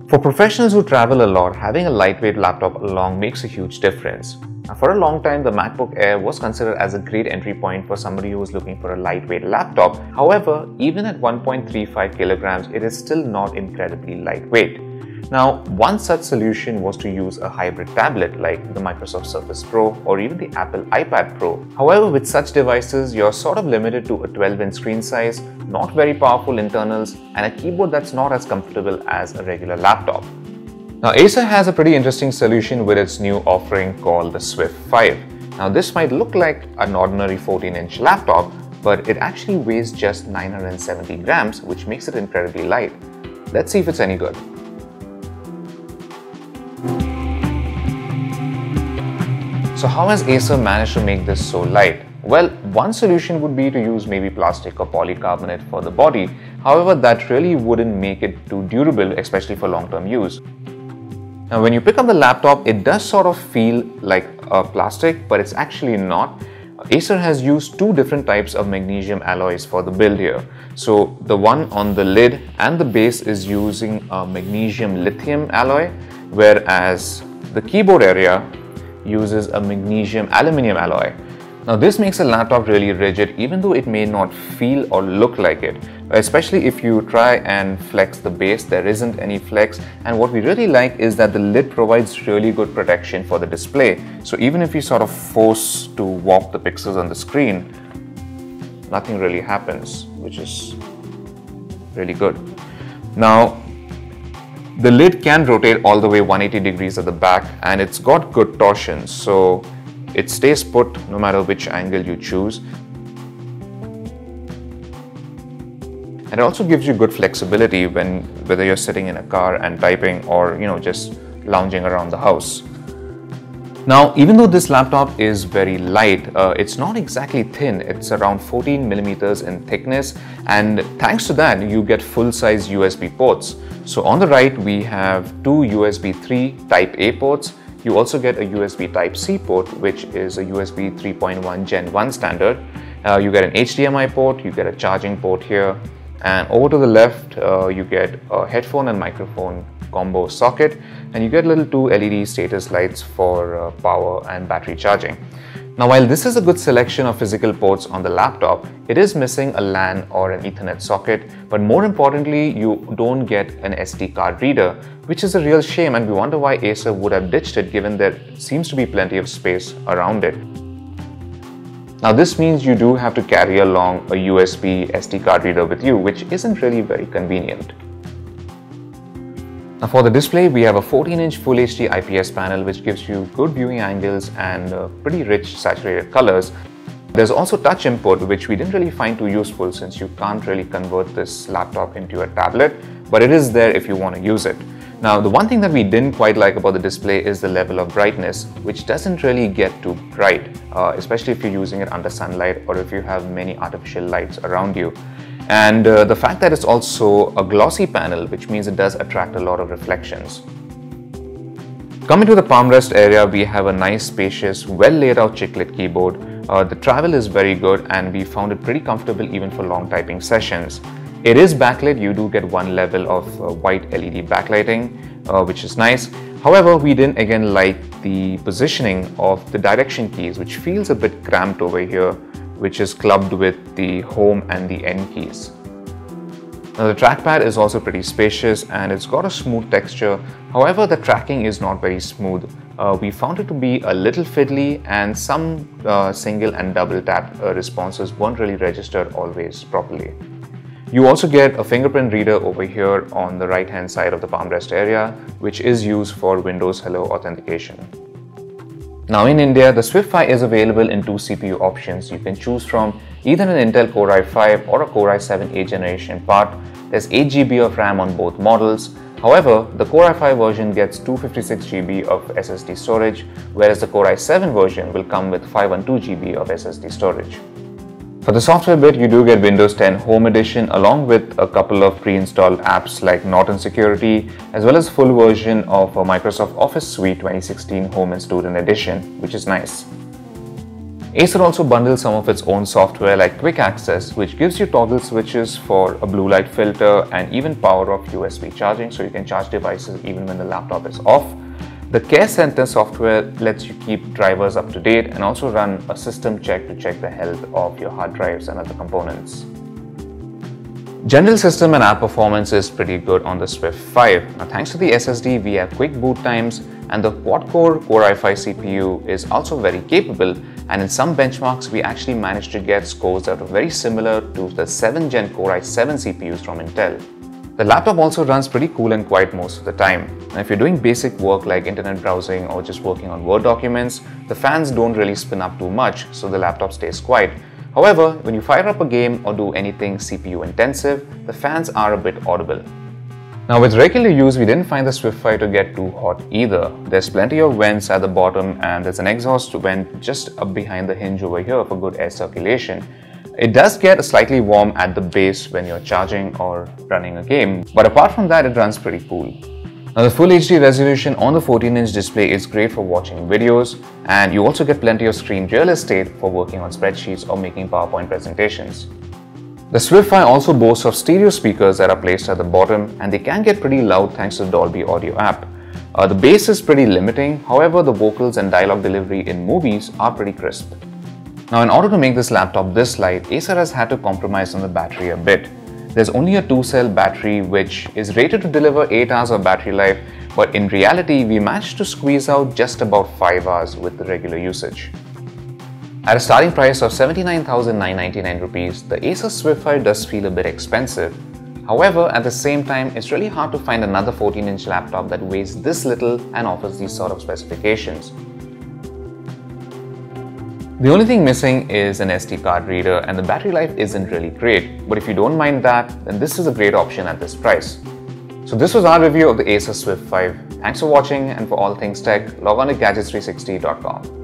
For professionals who travel a lot, having a lightweight laptop along makes a huge difference. Now, for a long time, the MacBook Air was considered as a great entry point for somebody who was looking for a lightweight laptop. However, even at 1.35 kilograms, it is still not incredibly lightweight. Now, one such solution was to use a hybrid tablet like the Microsoft Surface Pro or even the Apple iPad Pro. However, with such devices, you're sort of limited to a 12-inch screen size, not very powerful internals, and a keyboard that's not as comfortable as a regular laptop. Now, Acer has a pretty interesting solution with its new offering called the Swift 5. Now, this might look like an ordinary 14-inch laptop, but it actually weighs just 970 grams, which makes it incredibly light. Let's see if it's any good. So how has Acer managed to make this so light? Well, one solution would be to use maybe plastic or polycarbonate for the body. However, that really wouldn't make it too durable, especially for long-term use. Now, when you pick up the laptop, it does sort of feel like a plastic, but it's actually not. Acer has used two different types of magnesium alloys for the build here. So the one on the lid and the base is using a magnesium lithium alloy, whereas the keyboard area uses a magnesium aluminium alloy. Now, this makes a laptop really rigid, even though it may not feel or look like it. Especially if you try and flex the base, there isn't any flex. And what we really like is that the lid provides really good protection for the display. So even if you sort of force to warp the pixels on the screen, nothing really happens, which is really good. Now, the lid can rotate all the way 180 degrees at the back, and it's got good torsion, so it stays put no matter which angle you choose. And it also gives you good flexibility whether you're sitting in a car and typing or just lounging around the house. Now, even though this laptop is very light, it's not exactly thin. It's around 14 millimeters in thickness, and thanks to that, you get full-size USB ports. So on the right, we have two USB 3 Type A ports. You also get a USB Type C port, which is a USB 3.1 Gen 1 standard. You get an HDMI port, you get a charging port here, and over to the left, you get a headphone and microphone combo socket, and you get little two LED status lights for power and battery charging. Now, while this is a good selection of physical ports on the laptop, it is missing a LAN or an Ethernet socket, but more importantly, you don't get an SD card reader, which is a real shame, and we wonder why Acer would have ditched it given there seems to be plenty of space around it. Now, this means you do have to carry along a USB SD card reader with you, which isn't really very convenient. Now, for the display, we have a 14-inch Full HD IPS panel, which gives you good viewing angles and pretty rich saturated colors. There's also touch input, which we didn't really find too useful since you can't really convert this laptop into a tablet, but it is there if you want to use it. Now, the one thing that we didn't quite like about the display is the level of brightness, which doesn't really get too bright, especially if you're using it under sunlight or if you have many artificial lights around you. And the fact that it's also a glossy panel, which means it does attract a lot of reflections. Coming to the palm rest area, we have a nice, spacious, well laid out chiclet keyboard. The travel is very good, and we found it pretty comfortable even for long typing sessions. It is backlit. You do get one level of white LED backlighting, which is nice. However, we didn't again like the positioning of the direction keys, which feels a bit cramped over here, which is clubbed with the home and the end keys. Now, the trackpad is also pretty spacious and it's got a smooth texture. However, the tracking is not very smooth. We found it to be a little fiddly, and some single and double tap responses weren't really registered always properly. You also get a fingerprint reader over here on the right hand side of the palm rest area, which is used for Windows Hello authentication. Now, in India, the Swift 5 is available in two CPU options. You can choose from either an Intel Core i5 or a Core i7 8th generation part. There's 8 GB of RAM on both models. However, the Core i5 version gets 256 GB of SSD storage, whereas the Core i7 version will come with 512 GB of SSD storage. For the software bit, you do get Windows 10 Home Edition along with a couple of pre-installed apps like Norton Security, as well as full version of Microsoft Office Suite 2016 Home and Student Edition, which is nice. Acer also bundles some of its own software like Quick Access, which gives you toggle switches for a blue light filter and even power off USB charging, so you can charge devices even when the laptop is off. The Care Center software lets you keep drivers up to date and also run a system check to check the health of your hard drives and other components. General system and app performance is pretty good on the Swift 5. Now, thanks to the SSD, we have quick boot times, and the quad-core Core i5 CPU is also very capable, and in some benchmarks we actually managed to get scores that are very similar to the 7th Gen Core i7 CPUs from Intel. The laptop also runs pretty cool and quiet most of the time. And if you're doing basic work like internet browsing or just working on Word documents, the fans don't really spin up too much, so the laptop stays quiet. However, when you fire up a game or do anything CPU intensive, the fans are a bit audible. Now, with regular use, we didn't find the Swift 5 to get too hot either. There's plenty of vents at the bottom and there's an exhaust vent just up behind the hinge over here for good air circulation. It does get slightly warm at the base when you're charging or running a game, but apart from that, it runs pretty cool. Now, the Full HD resolution on the 14-inch display is great for watching videos, and you also get plenty of screen real estate for working on spreadsheets or making PowerPoint presentations. The Swift 5 also boasts of stereo speakers that are placed at the bottom, and they can get pretty loud thanks to the Dolby Audio app. The bass is pretty limiting, however the vocals and dialogue delivery in movies are pretty crisp. Now, in order to make this laptop this light, Acer has had to compromise on the battery a bit. There's only a 2-cell battery which is rated to deliver 8 hours of battery life, but in reality we managed to squeeze out just about 5 hours with the regular usage. At a starting price of 79,999 rupees, the Acer Swift 5 does feel a bit expensive. However, at the same time, it's really hard to find another 14-inch laptop that weighs this little and offers these sort of specifications. The only thing missing is an SD card reader, and the battery life isn't really great, but if you don't mind that, then this is a great option at this price. So this was our review of the Acer Swift 5. Thanks for watching, and for all things tech, log on to gadgets360.com.